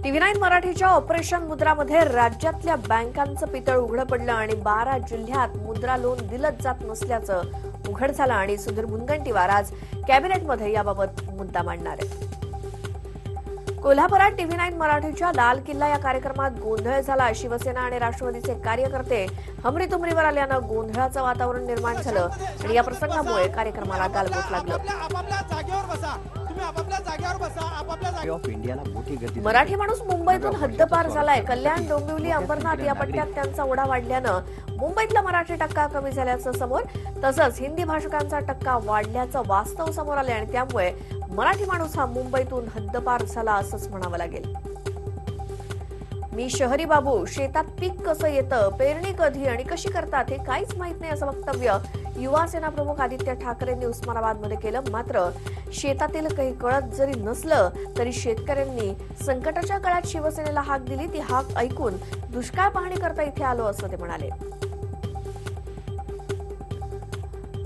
TV9 मराठीच्या operation मुद्रामध्ये राज्यातल्या बँकांचं पितळ उघडं पडलं आणि 12 जिल्ह्यात मुद्रा लोन दिलंच जात नसल्याचं उघड झालं आणि सुधीर मुनगंटीवार आज कॅबिनेटमध्ये याबाबत मुद्दा मांडणार आहेत. कोल्हापुरात TV9 मराठीच्या लाल किल्ला या कार्यक्रमात गोंधळ झाला. शिवसेना आणि राष्ट्रवादीचे कार्यकर्ते हमरीतुमरीवर आल्यानं गोंधळाचं वातावरण निर्माण झालं आणि या प्रसंगामुळे कार्यक्रमाला गालबोट लागलं. मराठी माणूस मुंबईतून हद्दपार झालाय. कल्याण, डोंबिवली, अंबरनाथ या पट्ट्यात त्यांचा ओढा वाढल्यानं मुंबईतला मराठी टक्का कमी झाल्याचं समोर, तसंच हिंदी भाषकांचा टक्का वाढल्याचं वास्तव समोर आले आणि त्यामुळे मराठी माणूस हा मुंबईतून हद्दपार झाला असंच म्हणावं लागेल. मी शहरी बाबू, शेतात पीक कसं येतं, पेरणी कधी आणि कशी करतात हे काहीच माहित नाही असं वक्तव्य युवा सेना प्रमुख आदित्य ठाकरेंनी उस्मानाबादमध्ये केलं. मात्र शेतातील काही कळत जरी नसलं तरी शेतकऱ्यांनी संकटाच्या काळात शिवसेनेला हाक दिली. ती हाक ऐकून दुष्काळ पाहणी करता इथे आलो असं ते म्हणाले.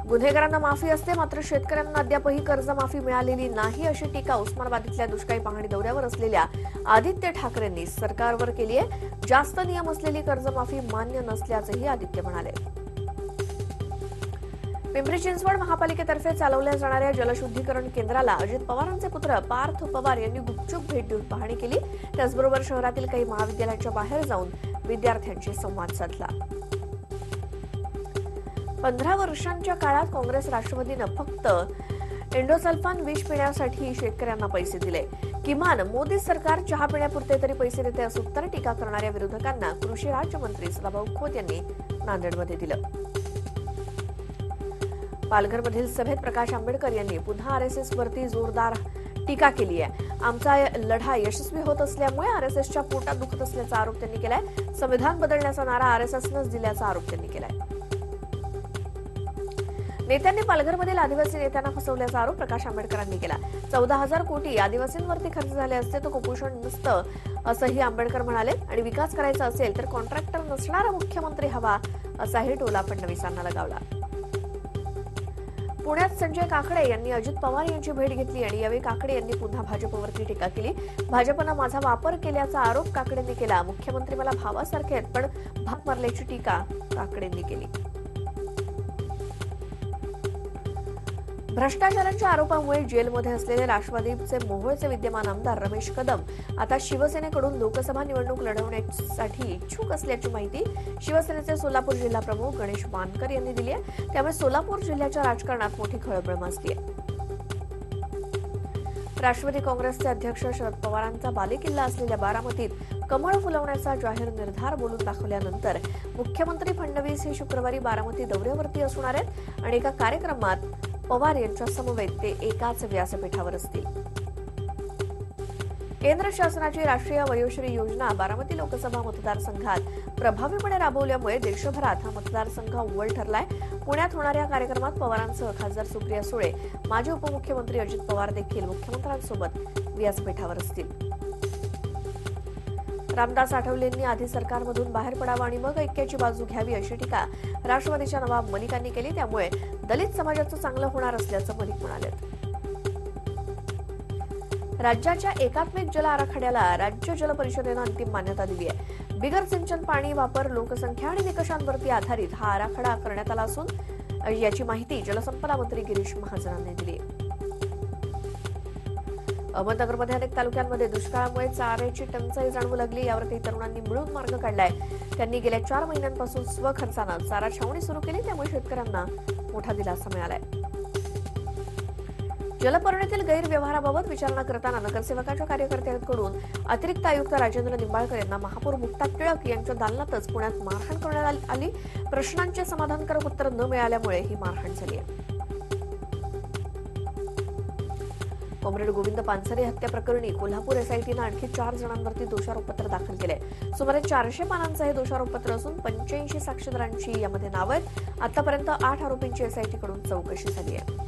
गुन्हेगारांना माफी असते मात्र शेतकऱ्यांना अद्यापही कर्जमाफी मिळालेली नाही अशी टीका उस्मानाबाद इथल्या दुष्काळी पाहणी दौऱ्यावर असलेल्या आदित्य ठाकरेंनी सरकारवर केली आहे. जास्त नियम असलेली कर्जमाफी मान्य नसल्याचंही आदित्य म्हणाले. पिंपरी चिंचवड महापालिकेतर्फे चालवल्या जाणाऱ्या जलशुद्धीकरण केंद्राला अजित पवारांचे पुत्र पार्थ पवार यांनी गुपचूप भेट देऊन पाहणी केली. त्याचबरोबर शहरातील काही महाविद्यालयांच्या बाहेर जाऊन विद्यार्थ्यांशी संवाद साधला. 15 वर्षांच्या काळात काँग्रेस राष्ट्रवादीनं फक्त एंडोसल्फान विष पिण्यासाठी शेतकऱ्यांना पैसे दिले. किमान मोदी सरकार चहा पिण्यापुरते तरी पैसे देते असं उत्तर टीका करणाऱ्या विरोधकांना कृषी राज्यमंत्री सदाभाऊ खोत यांनी नांदेडमध्ये दिलं. पालघरमधील सभेत प्रकाश आंबेडकर यांनी पुन्हा आरएसएस वरती जोरदार टीका केली आहे. आमचा लढा यशस्वी होत असल्यामुळे आरएसएसच्या पोटात दुखत असल्याचा आरोप त्यांनी केलाय. संविधान बदलण्याचा नारा आरएसएसनंच दिल्याचा आरोप त्यांनी केलाय. नेत्यांनी पालघरमधील आदिवासी नेत्यांना फसवल्याचा आरोप प्रकाश आंबेडकरांनी केला. 14,000 कोटी आदिवासींवरती खर्च झाले असते तर कुपोषण नसतं असंही आंबेडकर म्हणाले. आणि विकास करायचा असेल तर कॉन्ट्रॅक्टर नसणारा मुख्यमंत्री हवा असाही टोला फडणवीसांना लगावला. पुण्यात संजय काकडे यांनी अजित पवार यांची भेट घेतली आणि यावेळी काकडे यांनी पुन्हा भाजपवरती टीका केली. भाजपनं माझा वापर केल्याचा आरोप काकडेंनी केला. मुख्यमंत्री मला भावासारखे आहेत पण भाग मारल्याची टीका काकडेंनी केली. भ्रष्टाचाराच्या आरोपामुळे जेलमध्ये असलेले राष्ट्रवादीचे मोहोळचे विद्यमान आमदार रमेश कदम आता शिवसेनेकडून लोकसभा निवडणूक लढवण्यासाठी इच्छुक असल्याची माहिती शिवसेनेचे सोलापूर जिल्हा प्रमुख गणेश वानकर यांनी दिली आहे. त्यामुळे सोलापूर जिल्ह्याच्या राजकारणात मोठी खळबळ माजली आहे. राष्ट्रवादी काँग्रेसचे अध्यक्ष शरद पवारांचा बालेकिल्ला असलेल्या बारामतीत कमळ फुलवण्याचा जाहीर निर्धार बोलून दाखवल्यानंतर मुख्यमंत्री फडणवीस हे शुक्रवारी बारामती दौऱ्यावरती असणार आहेत आणि एका कार्यक्रमात पवार यांच्या समवेत ते एकाच व्यासपीठावर असतील. केंद्र शासनाची राष्ट्रीय वयोश्री योजना बारामती लोकसभा मतदारसंघात प्रभावीपणे राबवल्यामुळे देशभरात हा मतदारसंघ अव्वल ठरलाय. पुण्यात होणाऱ्या कार्यक्रमात पवारांसह खासदार सुप्रिया सुळे, माजी उपमुख्यमंत्री अजित पवार देखील मुख्यमंत्र्यांसोबत व्यासपीठावर असतील. रामदास आठवलेंनी आधी सरकारमधून बाहेर पडावं आणि मग ऐक्याची बाजू घ्यावी अशी टीका राष्ट्रवादीच्या नवाब मलिकांनी केली. त्यामुळे दलित समाजाचं चांगलं होणार असल्याचं मलिक म्हणाले. राज्याच्या एकात्मिक जल आराखड्याला राज्य जल परिषदेनं अंतिम मान्यता दिली आहे. बिगर सिंचन पाणी वापर, लोकसंख्या आणि निकषांवरती आधारित हा आराखडा करण्यात आला असून याची माहिती जलसंपदा मंत्री गिरीश महाजनांनी दिली. अहमदनगरमध्ये अनेक तालुक्यांमध्ये दुष्काळामुळे चाऱ्याची टंचाई जाणवू लागली. यावर काही तरुणांनी मिळून मार्ग काढलाय. त्यांनी गेल्या 4 महिन्यांपासून स्वखर्चानं चारा छावणी सुरू केली. त्यामुळे शेतकऱ्यांना मोठा दिलासा मिळालाय. जलपर्णीतील गैरव्यवहाराबाबत विचारणा करताना नगरसेवकाच्या कार्यकर्त्यांकडून अतिरिक्त आयुक्त राजेंद्र निंबाळकर यांना महापौर मुक्ता टिळक यांच्या दालनातच पुण्यात मारहाण करण्यात आली. प्रश्नांचे समाधानकारक उत्तर न मिळाल्यामुळे ही मारहाण झाली आहे. कॉम्रेड गोविंद पानसरे हत्या प्रकरणी कोल्हापूर एसआयटीनं आणखी 4 जणांवरती दोषारोपपत्र दाखल केलंय. सुमारे 400 पानांचं हे दोषारोपपत्र असून 85 साक्षीदारांची यामध्ये नावं आहेत. आतापर्यंत 8 आरोपींची एसआयटीकडून चौकशी झाली आहे.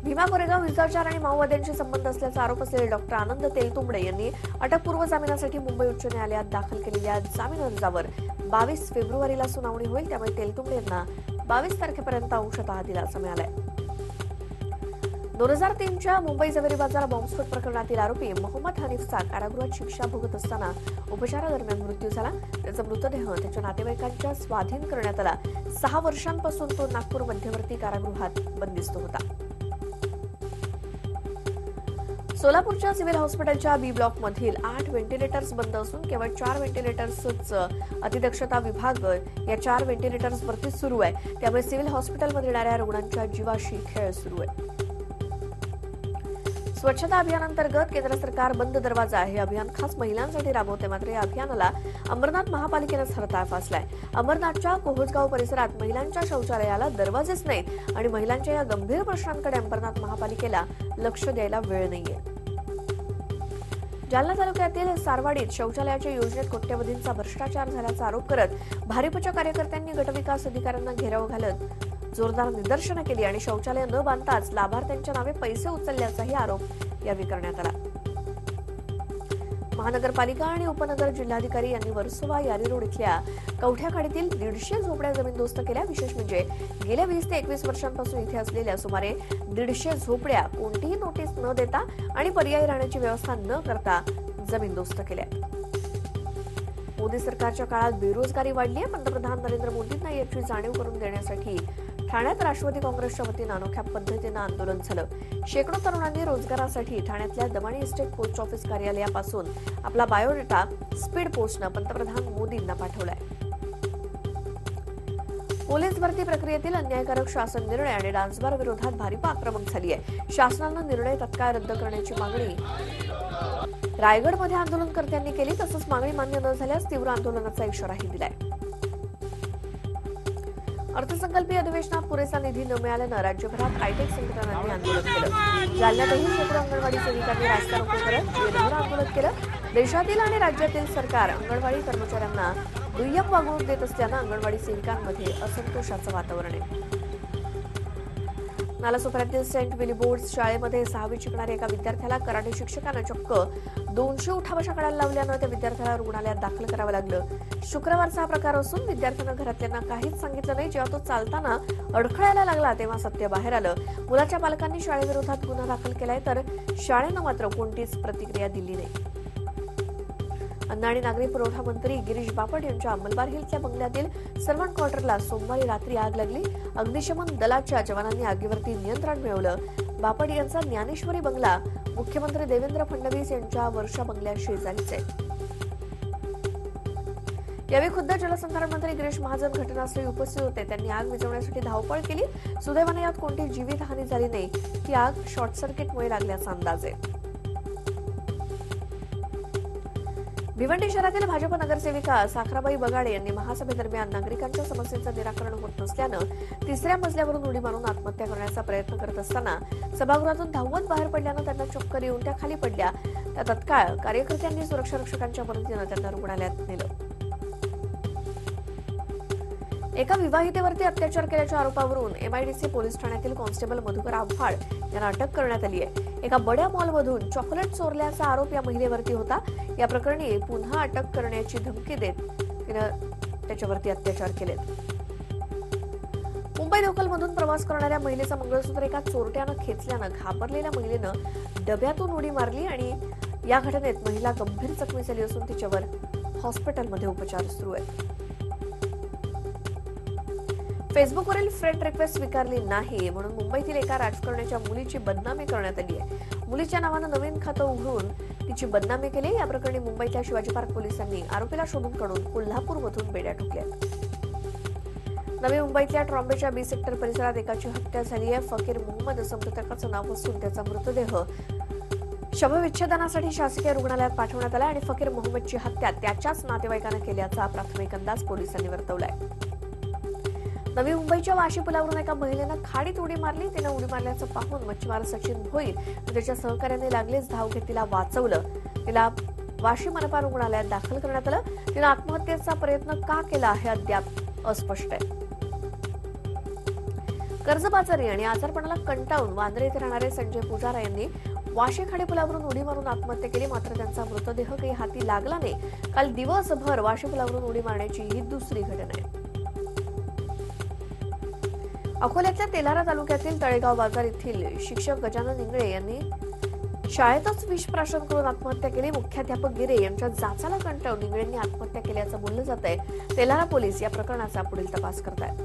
भीमा कोरेगाव हिंसाचार आणि माओवाद्यांशी संबंध असल्याचा आरोप असलेले डॉक्टर आनंद तेलतुंबडे यांनी अटकपूर्व जामिनासाठी मुंबई उच्च न्यायालयात दाखल केलेल्या जामीन अर्जावर 22 फेब्रुवारीला सुनावणी होईल. त्यामुळे तेलतुंबडे यांना 22 तारखेपर्यंत अंशतः दिलासा मिळालाय. 2003च्या मुंबई जवेरी बाजार बॉम्बस्फोट प्रकरणातील आरोपी मोहम्मद हनीफचा कारागृहात शिक्षा भोगत असताना उपचारादरम्यान मृत्यू झाला. त्याचा मृतदेह त्याच्या नातेवाईकांच्या स्वाधीन करण्यात आला. 6 वर्षांपासून तो नागपूर मध्यवर्ती कारागृहात बंदिस्त होता. सोलापूरच्या सिव्हिल हॉस्पिटलच्या बी ब्लॉक मधील 8 व्हेंटिलेटर्स बंद असून केवळ 4 व्हेंटिलेटर्सच अतिदक्षता विभाग या 4 व्हेंटिलेटर्सवरती सुरू आहे. त्यामुळे सिव्हिल हॉस्पिटलमध्ये येणाऱ्या रुग्णांच्या जीवाशी खेळ सुरू आहे. स्वच्छता अभियानांतर्गत केंद्र सरकार बंद दरवाजा हे अभियान खास महिलांसाठी राबवते. मात्र या अभियानाला अंबरनाथ महापालिकेनं हरताळ फासलाय. अंबरनाथच्या कोहोजगाव परिसरात महिलांच्या शौचालयाला दरवाजेच नाहीत आणि महिलांच्या या गंभीर प्रश्नांकडे अंबरनाथ महापालिकेला लक्ष द्यायला वेळ नाहीये. जालना तालुक्यातील सारवाडीत शौचालयाच्या योजनेत कोट्यवधींचा भ्रष्टाचार झाल्याचा आरोप करत भारिपच्या कार्यकर्त्यांनी गटविकास अधिकाऱ्यांना घेराव घालत जोरदार निदर्शनं केली आणि शौचालय न बांधताच लाभार्थ्यांच्या नावे पैसे उचलल्याचाही आरोप यावेळी करण्यात आला. महानगरपालिका आणि उपनगर जिल्हाधिकारी यांनी वर्सोवा यारी रोड इथल्या कवठ्याखाडीतील 150 झोपड्या जमीनदोस्त केल्या. विशेष म्हणजे गेल्या 20 ते 21 वर्षांपासून इथे असलेल्या सुमारे 150 झोपड्या कोणतीही नोटीस न देता आणि पर्यायी राहण्याची व्यवस्था न करता जमीनदोस्त केल्या. मोदी सरकारच्या काळात बेरोजगारी वाढली आहे. पंतप्रधान नरेंद्र मोदींना याची जाणीव करून देण्यासाठी ठाण्यात राष्ट्रवादी काँग्रेसच्या वतीनं अनोख्या पद्धतीनं आंदोलन झालं. शेकडो तरुणांनी रोजगारासाठी ठाण्यातल्या दमाणी इस्टेट पोस्ट ऑफिस कार्यालयापासून आपला बायोडेटा स्पीड पोस्टनं पंतप्रधान मोदींना पाठवलाय. पोलीस भरती प्रक्रियेतील अन्यायकारक शासन निर्णय आणि डान्सबार विरोधात भारिप आक्रमक झाली आहे. शासनानं निर्णय तत्काळ रद्द करण्याची मागणी रायगडमध्ये आंदोलनकर्त्यांनी केली. तसंच मागणी मान्य न झाल्यास तीव्र आंदोलनाचा इशाराही दिलाय. अर्थसंकल्पीय अधिवेशनात पुरेसा निधी न मिळाल्यानं राज्यभरात हायटेक संघटनांनी आंदोलन केलं. जालन्यातही शेकडो अंगणवाडी सेविकांनी रास्ता रोको करत दिवसभर आंदोलन केलं. देशातील आणि राज्यातील सरकार अंगणवाडी कर्मचाऱ्यांना दुय्यम वागणूक देत असल्यानं अंगणवाडी सेविकांमध्ये असंतोषाचं वातावरण आहे. नालासोपाऱ्यातील सेंट विलिबोर्ड्स शाळेमध्ये 6वीत शिकणाऱ्या एका विद्यार्थ्याला कराटे शिक्षकानं चक्क 200 उठाबशा काढायला लावल्यानं त्या विद्यार्थ्याला रुग्णालयात दाखल करावं लागलं. शुक्रवारचा हा प्रकार असून विद्यार्थ्यानं घरातल्यांना काहीच सांगितलं नाही. जेव्हा तो चालताना अडखळायला लागला तेव्हा सत्य बाहेर आलं. मुलाच्या पालकांनी शाळेविरोधात गुन्हा दाखल केलाय तर शाळेनं मात्र कोणतीच प्रतिक्रिया दिली नाही. अन्न आणि नागरी पुरवठा मंत्री गिरीश बापट यांच्या अंमलबार हिलच्या बंगल्यातील सर्वंट क्वार्टरला सोमवारी रात्री आग लागली. अग्निशमन दलाच्या जवानांनी आगीवरती नियंत्रण मिळवलं. बापट यांचा ज्ञानेश्वरी बंगला मुख्यमंत्री देवेंद्र फडणवीस यांच्या वर्षा बंगल्या शेजारीच आहे. यावेळी खुद्द जलसंधारण मंत्री गिरीश महाजन घटनास्थळी उपस्थित होते. त्यांनी आग विझवण्यासाठी धावपळ केली. सुदैवाने यात कोणतीही जीवितहानी झाली नाही. ही आग शॉर्ट सर्किटमुळे लागल्याचा अंदाज आहे. भिवंडी शहरातील भाजप नगरसेविका साखराबाई बगाडे यांनी महासभेदरम्यान नागरिकांच्या समस्यांचं निराकरण होत नसल्यानं 3ऱ्या मजल्यावरून उडी मारून आत्महत्या करण्याचा प्रयत्न करत असताना सभागृहातून धावत बाहेर पडल्यानं त्यांना चक्कर येऊन त्या खाली पडल्या. त्या तत्काळ कार्यकर्त्यांनी सुरक्षा रक्षकांच्या मदतीनं त्यांना रुग्णालयात नेलं. एका विवाहितेवरती अत्याचार केल्याच्या आरोपावरून एमआयडीसी पोलीस ठाण्यातील कॉन्स्टेबल मधुकर आव्हाड यांना अटक करण्यात आली आहे. एका बड्या मॉलमधून चॉकलेट चोरल्याचा आरोप या महिलेवरती होता. या प्रकरणी पुन्हा अटक करण्याची धमकी देत तिनं त्याच्यावरती अत्याचार केलेत. मुंबई लोकलमधून प्रवास करणाऱ्या महिलेचं मंगळसूत्र एका चोरट्यानं खेचल्यानं घाबरलेल्या महिलेनं डब्यातून उडी मारली आणि या घटनेत महिला गंभीर जखमी झाली असून तिच्यावर हॉस्पिटलमध्ये उपचार सुरू आहेत. फेसबुकवरील फ्रेंड रिक्वेस्ट स्वीकारली नाही म्हणून मुंबईतील एका राजकारण्याच्या मुलीची बदनामी करण्यात आली आहे. मुलीच्या नावानं नवीन खातं उघडून तिची बदनामी केली. या प्रकरणी मुंबईच्या शिवाजी पार्क पोलिसांनी आरोपीला शोधून काढून कोल्हापूरमधून बेड्या ठोकल्या. नवी मुंबईतल्या ट्रॉम्बेच्या बी सेक्टर परिसरात एकाची हत्या झाली आहे. फकीर मोहम्मद असं मृतकाचं नाव असून त्याचा मृतदेह शवविच्छेदनासाठी शासकीय रुग्णालयात पाठवण्यात आला आणि फकीर मोहम्मदची हत्या त्याच्याच नातेवाईकानं केल्याचा प्राथमिक अंदाज पोलिसांनी वर्तवलाय. नवी मुंबईच्या वाशी पुलावरून एका महिलेनं खाडीत उडी मारली. तिनं उडी मारल्याचं पाहून मच्छीमार सचिन भोईर त्याच्या सहकार्याने लागलीच धाव घेत तिला वाचवलं. तिला वाशी मनपा रुग्णालयात दाखल करण्यात आलं. तिनं आत्महत्येचा प्रयत्न का केला हे अद्याप अस्पष्ट आहे. कर्जबाजारी आणि आजारपणाला कंटाळून वांद्रे येथे राहणारे संजय पुजारा यांनी वाशी खाडीपुलावरून उडी मारून आत्महत्या केली. मात्र त्यांचा मृतदेह काही हाती लागला नाही. काल दिवसभर वाशी पुलावरून उडी मारण्याची ही दुसरी घटना आहे. अकोल्यातल्या तेल्हारा तालुक्यातील तळेगाव बाजार येथील शिक्षक गजानन इंगळे यांनी शाळेतच विष प्राशन करून आत्महत्या केली. मुख्याध्यापक गिरे यांच्या जाचाला कंटाळून इंगळेंनी आत्महत्या केल्याचं बोललं जात आहे. तेल्हारा पोलीस या प्रकरणाचा पुढील तपास करत आहेत.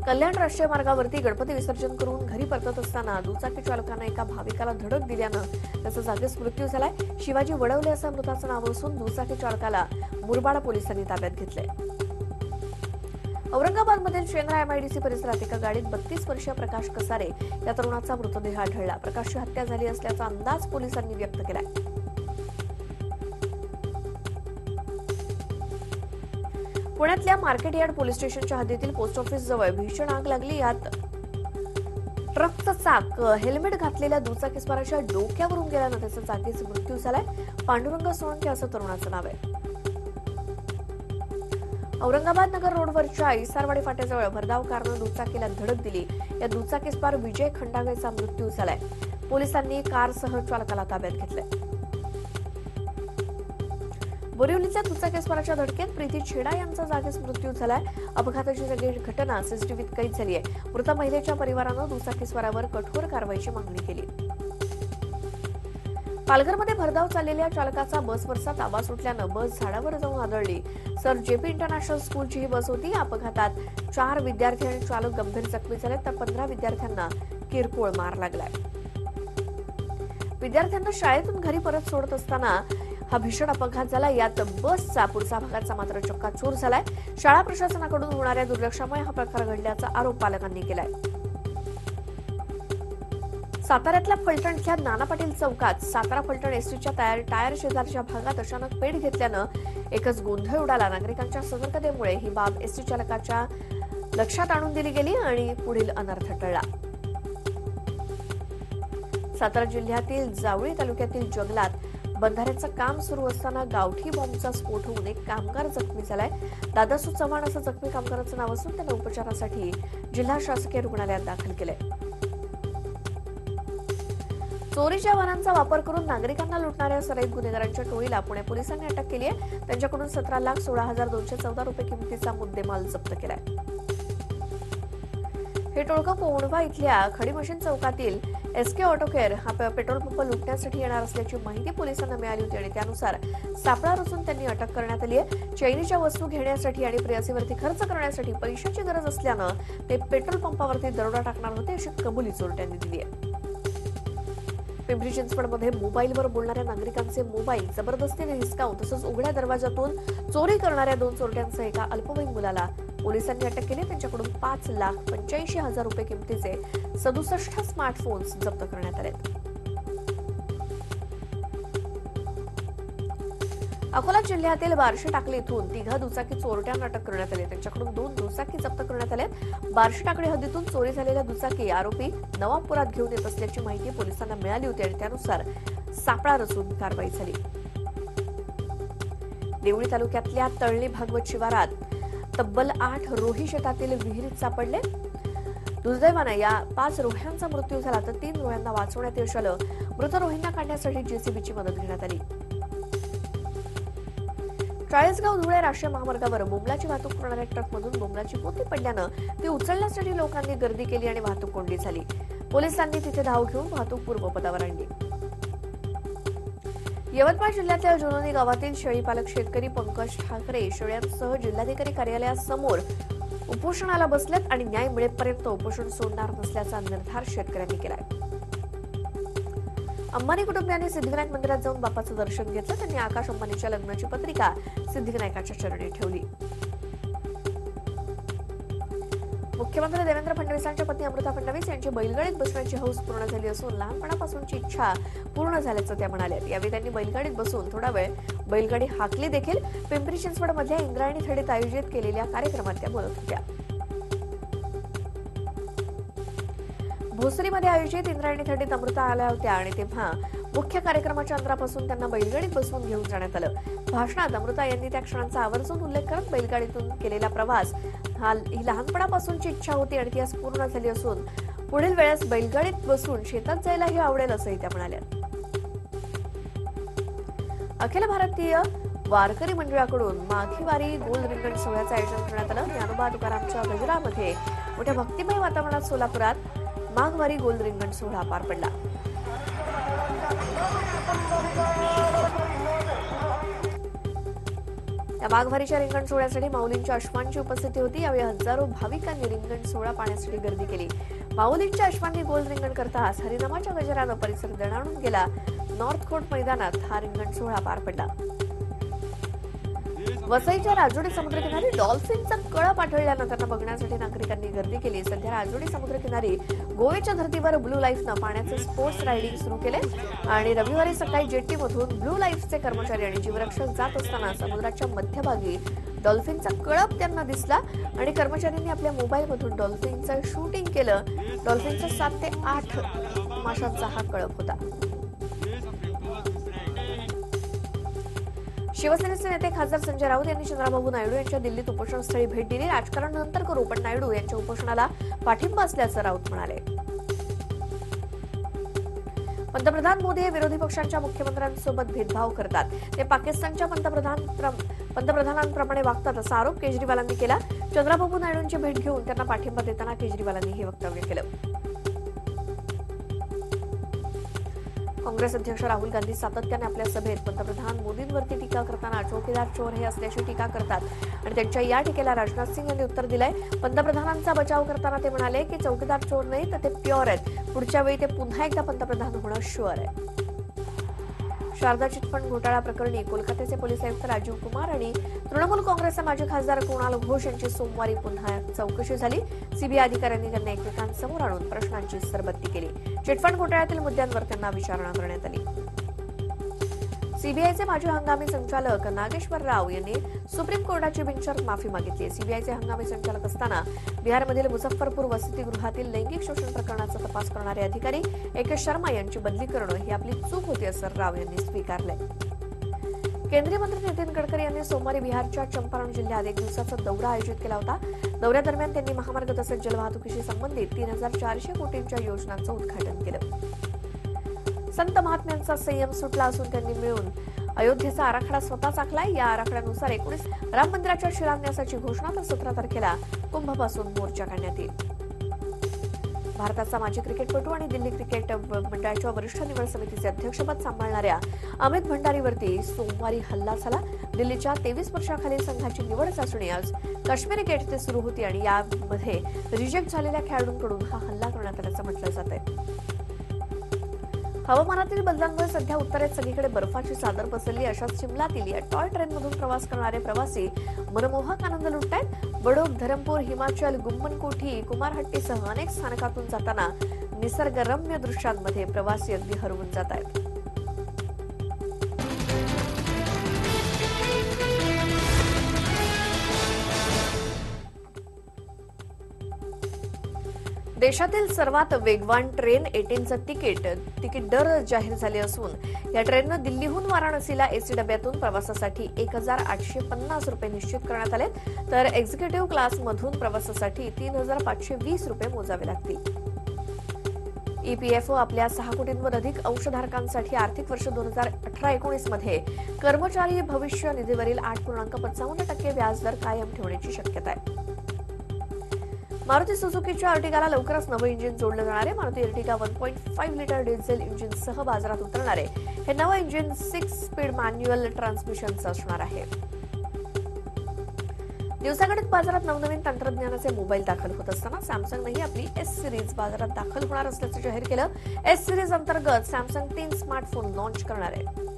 कल्याण राष्ट्रीय मार्गावरती गणपती विसर्जन करून घरी परतत असताना दुचाकी चालकानं एका भाविकाला धडक दिल्यानं त्याचा जागीच मृत्यू झालाय. शिवाजी वडवले असं मृताचं नाव असून दुचाकी चालकाला मुरबाड पोलिसांनी ताब्यात घेतलंय. औरंगाबादमधील शेंद्रा एमआयडीसी परिसरात एका गाडीत 32 वर्षीय प्रकाश कसारे या तरुणाचा मृतदेह आढळला. प्रकाशची हत्या झाली असल्याचा अंदाज पोलिसांनी व्यक्त केलाय. पुण्यातल्या मार्केट यार्ड पोलीस स्टेशनच्या हद्दीतील पोस्ट ऑफिस जवळ भीषण आग लागली. यात ट्रकचं चाक हेल्मेट घातलेल्या दुचाकीस्वाराच्या डोक्यावरून गेल्यानं त्याचा जागीच मृत्यू झालाय. पांडुरंग सोळंके असं तरुणाचं नाव आहे. औरंगाबाद नगर रोडवरच्या इसारवाडी फाट्याजवळ भरधाव कारनं दुचाकीला धडक दिली. या दुचाकीस्वार विजय खंडागळेचा मृत्यू झालाय. पोलिसांनी कारसह चालकाला ताब्यात घेतलंय. बोरिवलीच्या दुचाकीस्वाराच्या धडकेत प्रीती छेडा यांचा जागीच मृत्यू झालाय. अपघाताची सगळी घटना सीसीटीव्हीत कैद झाली आहे. मृत महिलेच्या परिवारानं दुचाकीस्वारावर कठोर कारवाईची मागणी केली. पालघरमध्ये भरधाव चाललेल्या चालकाचा बसवरचा ताबा सुटल्यानं बस झाडावर जाऊन आदळली. सर जेपी इंटरनॅशनल स्कूलची ही बस होती. या अपघातात 4 विद्यार्थी आणि चालक गंभीर जखमी झाले तर 15 विद्यार्थ्यांना किरकोळ मार लागलाय. विद्यार्थ्यांना शाळेतून घरी परत सोडत असताना हा भीषण अपघात झाला. यात बसचा पुढचा भागाचा मात्र चक्काचूर झालाय. शाळा प्रशासनाकडून होणाऱ्या दुर्लक्षामुळे हा प्रकार घडल्याचा आरोप पालकांनी केलाय. साताऱ्यातल्या फलटण इथल्या नाना पाटील चौकात सातारा फलटण एसटीच्या टायर शेजारच्या भागात अचानक पेट घेतल्यानं एकच गोंधळ उडाला. नागरिकांच्या सतर्कतेमुळे ही बाब एसटी चालकाच्या लक्षात आणून दिली गेली आणि पुढील अनर्थ टळला. सातारा जिल्ह्यातील जावळी तालुक्यातील जंगलात बंधाऱ्याचं काम सुरू असताना गावठी बॉम्बचा स्फोट होऊन एक कामगार जखमी झालाय. दादासू चव्हाण असं जखमी कामगाराचं नाव असून त्यांना उपचारासाठी जिल्हा शासकीय रुग्णालयात दाखल केलंय. चोरीच्या वाहनांचा वापर करून नागरिकांना लुटणाऱ्या सराईत गुन्हेगारांच्या टोळीला पुणे पोलिसांनी अटक केली आहे. त्यांच्याकडून 17,16,214 रुपये किमतीचा मुद्देमाल जप्त केलाय. हे टोळकं कोंढवा इथल्या खडी मशीन चौकातील एसके ऑटो केअर हा पेट्रोल पंप लुटण्यासाठी येणार असल्याची माहिती पोलिसांना मिळाली होती आणि त्यानुसार सापळा रचून त्यांनी अटक करण्यात आली आहे. चैनीच्या वस्तू घेण्यासाठी आणि प्रेयसीवरती खर्च करण्यासाठी पैशाची गरज असल्यानं ते पेट्रोल पंपावरती दरोडा टाकणार होते अशी कबुली चोरट्यांनी दिली आहे. पिंपरी चिंचवडमध्ये मोबाईलवर बोलणाऱ्या नागरिकांचे मोबाईल जबरदस्तीने हिसकावून तसंच उघड्या दरवाजातून चोरी करणाऱ्या 2 चोरट्यांसह एका अल्पवयीन मुलाला पोलिसांनी अटक केली. त्यांच्याकडून 5,85,000 रुपये किमतीचे 67 स्मार्टफोन्स जप्त करण्यात आले. अकोला जिल्ह्यातील बार्शी टाकली इथून 3 दुचाकी चोरट्यांना अटक करण्यात आली. त्यांच्याकडून 2 दुचाकी जप्त करण्यात आल्या. बार्शी टाकळी हद्दीतून चोरी झालेल्या दुचाकी आरोपी नवाबपुरात घेऊन येत असल्याची माहिती पोलिसांना मिळाली होती आणि त्यानुसार सापळा रचून कारवाई झाली. देवळी तालुक्यातल्या तळणी भागवत शिवारात तब्बल 8 रोही शेतातील विहिरीत सापडले. दुर्दैवानं या 5 रोह्यांचा मृत्यू झाला तर 3 रोह्यांना वाचवण्यात यश आलं. मृत रोहींना काढण्यासाठी जेसीबीची मदत घेण्यात आली. चाळीसगाव धुळे राष्ट्रीय महामार्गावर बोंबलाची वाहतूक करणाऱ्या ट्रकमधून बोंबलाची पोती पडल्यानं ती उचलण्यासाठी लोकांनी गर्दी केली आणि वाहतूक कोंडी झाली. पोलिसांनी तिथे धाव घेऊन वाहतूक पूर्वपदावर आणली. यवतमाळ जिल्ह्यातल्या जुनोनी गावातील शेळीपालक शेतकरी पंकज ठाकरे शेळ्यांसह जिल्हाधिकारी कार्यालयासमोर उपोषणाला बसलेत आणि न्याय मिळेपर्यंत उपोषण सोडणार नसल्याचा निर्धार शेतकऱ्यांनी केलाय. अंबानी कुटुंबियांनी सिद्धिविनायक मंदिरात जाऊन बाप्पाचं दर्शन घेतलं. त्यांनी आकाश अंबानीच्या लग्नाची पत्रिका सिद्धिविनायकाच्या चरणी ठेवली. मुख्यमंत्री देवेंद्र फडणवीसांच्या पत्नी अमृता फडणवीस यांची बैलगाडीत बसण्याची हौस पूर्ण झाली असून लहानपणापासूनची इच्छा पूर्ण झाल्याचं त्या म्हणाल्या. यावेळी त्यांनी बैलगाडीत बसून थोडा वेळ बैलगाडी हाकली देखील. पिंपरी चिंचवडमधल्या इंद्रायणी थडीत आयोजित केलेल्या कार्यक्रमात त्या बोलत होत्या. भोसरीमध्ये आयोजित इंद्रायणी थडीत अमृता आल्या होत्या आणि तेव्हा मुख्य कार्यक्रमाच्या अंतरापासून त्यांना बैलगाडीत बसवून घेऊन जाण्यात आलं. भाषणात अमृता यांनी त्या क्षणांचा आवर्जून उल्लेख करत बैलगाडीतून केलेला प्रवास ही लहानपणापासूनची इच्छा होती आणि ती आज पूर्ण झाली असून पुढील वेळेस बैलगाडीत बसून शेतात जायलाही आवडेल असंही त्या म्हणाल्या. अखिल भारतीय वारकरी मंडळाकडून माघीवारी गोल रिंगण सोहळ्याचं आयोजन करण्यात आलं. ज्ञानोबा तुकारामच्या गजरामध्ये मोठ्या भक्तिमय वातावरणात सोलापुरात माघवारी गोल रिंगण सोहळा पार पडला. या माघवारीच्या रिंगण सोहळ्यासाठी माऊलींच्या अश्वांची उपस्थिती होती. यावेळी हजारो भाविकांनी रिंगण सोहळा पाहण्यासाठी गर्दी केली. माऊलींच्या अश्वांनी गोल रिंगण करताच हरिनामाच्या गजरानं परिसर दणाणून गेला. नॉर्थ कोर्ट मैदानात हा रिंगण सोहळा पार पडला. वसईच्या राजोडी समुद्रकिनारी डॉल्फिनचा कळप आढळल्यानं त्यांना बघण्यासाठी नागरिकांनी गर्दी केली. सध्या राजोडी समुद्रकिनारी गोव्याच्या धर्तीवर ब्लू लाईफनं पाण्याचे स्पोर्ट्स रायडिंग सुरू केले आणि रविवारी सकाळी जेट्टीमधून ब्लू लाईफचे कर्मचारी आणि जीवरक्षक जात असताना समुद्राच्या मध्यभागी डॉल्फिनचा कळप त्यांना दिसला आणि कर्मचाऱ्यांनी आपल्या मोबाईलमधून डॉल्फिनचं शूटिंग केलं. डॉल्फिनचा 7 ते 8 माशांचा हा कळप होता. शिवसेनेचे नेते खासदार संजय राऊत यांनी चंद्राबाबू नायडू यांच्या दिल्लीत उपोषणस्थळी भेट दिली. राजकारण नंतर करू, पण नायडू यांच्या उपोषणाला पाठिंबा असल्याचं राऊत म्हणाले. पंतप्रधान मोदी हे विरोधी पक्षांच्या मुख्यमंत्र्यांसोबत भेदभाव करतात. ते पाकिस्तानच्या पंतप्रधानांप्रमाणे वागतात असा आरोप केजरीवालांनी केला. चंद्राबाबू नायडूंची भेट घेऊन त्यांना पाठिंबा देताना केजरीवालांनी हे वक्तव्य केलं. काँग्रेस अध्यक्ष राहुल गांधी सातत्याने आपल्या सभेत पंतप्रधान मोदींवरती टीका करताना चौकीदार चोर हे असल्याची टीका करतात आणि त्यांच्या या टीकेला राजनाथ सिंह यांनी उत्तर दिलंय. पंतप्रधानांचा बचाव करताना ते म्हणाले की चौकीदार चोर नाही तर ते प्युअर आहेत. पुढच्या वेळी ते पुन्हा एकदा पंतप्रधान होणं शुअर आहे. शारदा चिटफंड घोटाळा प्रकरणी कोलकात्याचे पोलीस आयुक्त राजीव कुमार आणि तृणमूल काँग्रेसचे माजी खासदार कुणाल घोष यांची सोमवारी पुन्हा चौकशी झाली. सीबीआय अधिकाऱ्यांनी त्यांना एकमेकांसमोर आणून प्रश्नांची सरबत्ती केली. चिटफंड घोटाळ्यातील मुद्द्यांवर त्यांना विचारणा करण्यात आली. सीबीआयचे माजी हंगामी संचालक नागेश्वर राव यांनी सुप्रीम कोर्टाची बिनशर्त माफी मागितली. सीबीआयचे हंगामी संचालक असताना बिहारमधील मुझफ्फरपूर वसतिगृहातील लैंगिक शोषण प्रकरणाचा तपास करणारे अधिकारी AK शर्मा यांची बदली करणं ही आपली चूक होती असं राव यांनी स्वीकारलंय. केंद्रीय मंत्री नितीन गडकरी यांनी सोमवारी बिहारच्या चंपारण जिल्ह्यात 1 दिवसाचा दौरा आयोजित केला होता. दौऱ्यादरम्यान त्यांनी महामार्ग तसंच जलवाहतुकीशी संबंधित 3400 कोटींच्या योजनांचं उद्घाटन केलं. संत महात्म्यांचा संयम सुटला असून त्यांनी मिळून अयोध्येचा आराखडा स्वतःच आखलाय. या आराखड्यानुसार 19 राम मंदिराच्या शिलान्यासाची घोषणा तर 17 तारखेला कुंभपासून मोर्चा काढण्यात येईल. भारताचा माजी क्रिकेटपटू आणि दिल्ली क्रिकेट मंडळाच्या वरिष्ठ निवड समितीचे अध्यक्षपद सांभाळणाऱ्या अमित भंडारीवरती सोमवारी हल्ला झाला. दिल्लीच्या 23 वर्षाखालील संघाची निवड चाचणी आज काश्मीरी गेट येथे सुरू होती आणि यामध्ये रिजेक्ट झालेल्या खेळाडूंकडून हा हल्ला करण्यात आल्याचं म्हटलं जात आहे. हवामानातील बदलांमुळे सध्या उत्तरेत सगळीकडे बर्फाची चादर पसरली. अशाच शिमलातील या टॉय ट्रेनमधून प्रवास करणारे प्रवासी मनमोहक आनंद लुटतायत. बडोग, धरमपूर, हिमाचल, गुम्मनकोठी, कुमारहट्टीसह अनेक स्थानकातून जाताना निसर्गरम्य दृश्यांमध्ये प्रवासी अगदी हरवून जात आहेत. देशातील सर्वात वेगवान ट्रेन 18चं तिकीट दर जाहीर झाले असून या ट्रेननं दिल्लीहून वाराणसीला एसी डब्यातून प्रवासासाठी 1850 रुपये निश्चित करण्यात आले, तर एक्झिक्युटिव्ह क्लासमधून प्रवासासाठी 3520 रुपये मोजावे लागतील. EPFO आपल्या 6 कोटींवर अधिक अंशधारकांसाठी आर्थिक वर्ष 2018-19 मध्ये कर्मचारी भविष्य निधीवरील 8.55% व्याजदर कायम ठेवण्याची शक्यता आहे. मारुती सुझुकीच्या अर्टिगाला लवकरच नवं इंजिन जोडलं जाणार आहे. मारुती अर्टिगा 1.5 लिटर डिझेल इंजिनसह बाजारात उतरणार आहे. हे नवं इंजिन 6 स्पीड मॅन्युअल ट्रान्समिशनचं असणार आहे. दिवसागणिक बाजारात नवनवीन तंत्रज्ञानाचे मोबाईल दाखल होत असताना सॅमसंगनेही आपली S सिरीज बाजारात दाखल होणार असल्याचं जाहीर केलं. S सिरीज अंतर्गत सॅमसंग 3 स्मार्टफोन लॉन्च करणार आहे.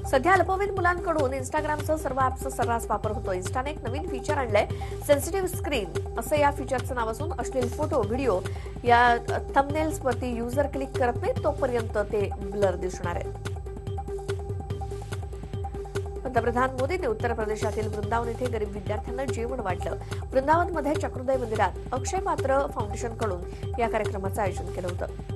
सध्या अल्पवयीन मुलांकडून इंस्टाग्रामसह सर्व ऍप्सचा सर्रास वापर होतो. इन्स्टाने एक नवीन फीचर आणलंय, सेन्सिटिव्ह स्क्रीन असं या फीचरचं नाव असून अश्लील फोटो, व्हिडिओ या थंबनेल्सवरती युजर क्लिक करत नाही तोपर्यंत ते ब्लर दिसणार आहे. पंतप्रधान मोदींनी उत्तर प्रदेशातील वृंदावन येथे गरीब विद्यार्थ्यांना जेवण वाटलं. वृंदावनमध्ये चक्रोदय मंदिरात अक्षय पात्र फाउंडेशनकडून या कार्यक्रमाचं आयोजन केलं होतं.